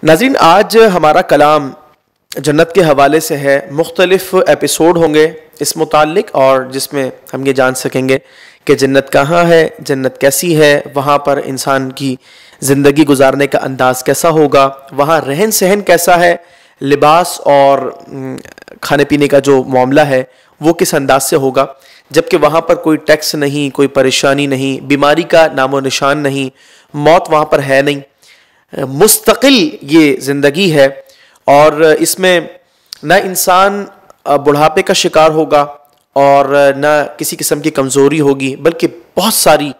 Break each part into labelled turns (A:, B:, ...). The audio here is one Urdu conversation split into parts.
A: ناظرین، آج ہمارا کلام جنت کے حوالے سے ہے۔ مختلف ایپیسوڈ ہوں گے اس متعلق، اور جس میں ہم یہ جان سکیں گے کہ جنت کہاں ہے، جنت کیسی ہے، وہاں پر انسان کی زندگی گزارنے کا انداز کیسا ہوگا، وہاں رہن سہن کیسا ہے، لباس اور کھانے پینے کا جو معاملہ ہے وہ کس انداز سے ہوگا، جبکہ وہاں پر کوئی ٹیکس نہیں، کوئی پریشانی نہیں، بیماری کا نام و نشان نہیں، موت وہاں پر ہے نہیں، مستقل یہ زندگی ہے۔ اور اس میں نہ انسان بڑھاپے کا شکار ہوگا اور نہ کسی قسم کی کمزوری ہوگی، بلکہ بہت ساری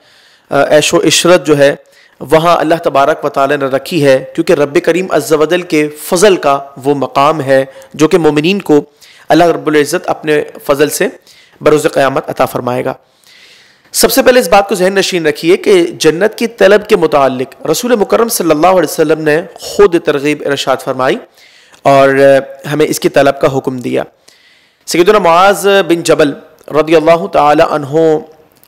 A: عیش و عشرت جو ہے وہاں اللہ تبارک و تعالی نے رکھی ہے، کیونکہ رب کریم عز و جل کے فضل کا وہ مقام ہے جو کہ مومنین کو اللہ رب العزت اپنے فضل سے بروز قیامت عطا فرمائے گا۔ سب سے پہلے اس بات کو ذہن نشین رکھیے کہ جنت کی طلب کے متعلق رسول مکرم صلی اللہ علیہ وسلم نے خود ترغیب ارشاد فرمائی اور ہمیں اس کی طلب کا حکم دیا۔ سیدنا معاذ بن جبل رضی اللہ تعالی عنہ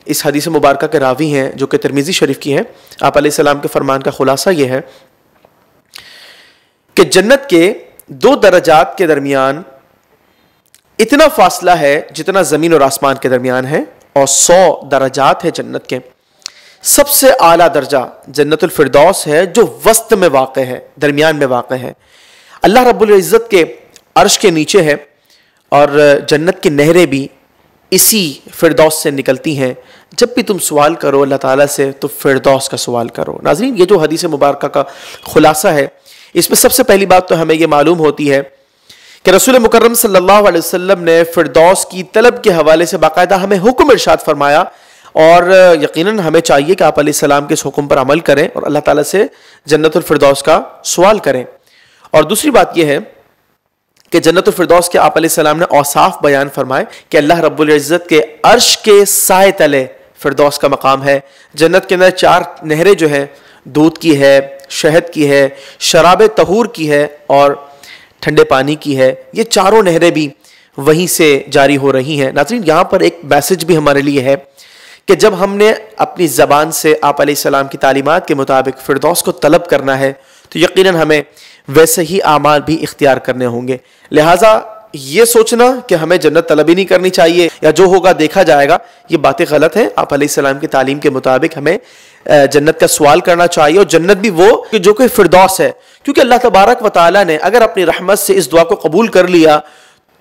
A: اس حدیث مبارکہ کے راوی ہیں جو کہ ترمذی شریف کی ہیں۔ آپ علیہ السلام کے فرمان کا خلاصہ یہ ہے کہ جنت کے دو درجات کے درمیان اتنا فاصلہ ہے جتنا زمین اور آسمان کے درمیان ہے، اور 100 درجات ہے جنت کے۔ سب سے اعلیٰ درجہ جنت الفردوس ہے جو وسط میں واقع ہے، درمیان میں واقع ہے، اللہ رب العزت کے عرش کے نیچے ہے، اور جنت کی نہریں بھی اسی فردوس سے نکلتی ہیں۔ جب بھی تم سوال کرو اللہ تعالیٰ سے تو فردوس کا سوال کرو۔ ناظرین، یہ جو حدیث مبارکہ کا خلاصہ ہے، اس میں سب سے پہلی بات تو ہمیں یہ معلوم ہوتی ہے کہ رسول مکرم صلی اللہ علیہ وسلم نے فردوس کی طلب کے حوالے سے باقاعدہ ہمیں حکم ارشاد فرمایا، اور یقیناً ہمیں چاہیے کہ آپ علیہ السلام کے اس حکم پر عمل کریں اور اللہ تعالیٰ سے جنت الفردوس کا سوال کریں۔ اور دوسری بات یہ ہے کہ جنت الفردوس کے آپ علیہ السلام نے اوصاف بیان فرمائے کہ اللہ رب العزت کے عرش کے سائے تلے فردوس کا مقام ہے۔ جنت کے اندر 4 نہریں جو ہیں، دودھ کی ہے، شہد کی ہے، شراب طہور کی ہے اور ٹھنڈے پانی کی ہے۔ یہ چاروں نہریں بھی وہیں سے جاری ہو رہی ہیں۔ ناظرین، یہاں پر ایک میسج بھی ہمارے لیے ہے کہ جب ہم نے اپنی زبان سے آپ علیہ السلام کی تعلیمات کے مطابق فردوس کو طلب کرنا ہے تو یقیناً ہمیں ویسے ہی اعمال بھی اختیار کرنے ہوں گے۔ لہٰذا یہ سوچنا کہ ہمیں جنت طلب ہی نہیں کرنی چاہیے یا جو ہوگا دیکھا جائے گا، یہ باتیں غلط ہیں۔ آپ علیہ السلام کی تعلیم کے مطابق ہمیں جنت کا سوال کرنا چاہیے، اور جنت بھی وہ جو کہ فردوس ہے، کیونکہ اللہ تبارک و تعالیٰ نے اگر اپنی رحمت سے اس دعا کو قبول کر لیا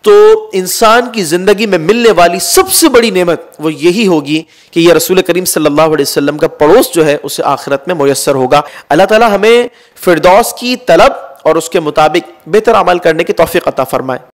A: تو انسان کی زندگی میں ملنے والی سب سے بڑی نعمت وہ یہی ہوگی کہ یہ رسول کریم صلی اللہ علیہ وسلم کا پڑوس جو ہے اسے آخرت میں میسر ہوگا۔ اللہ تعالیٰ ہمیں فردوس کی طلب اور اس کے مطابق بہتر عمل کرنے کی توفیق عطا فرمائے۔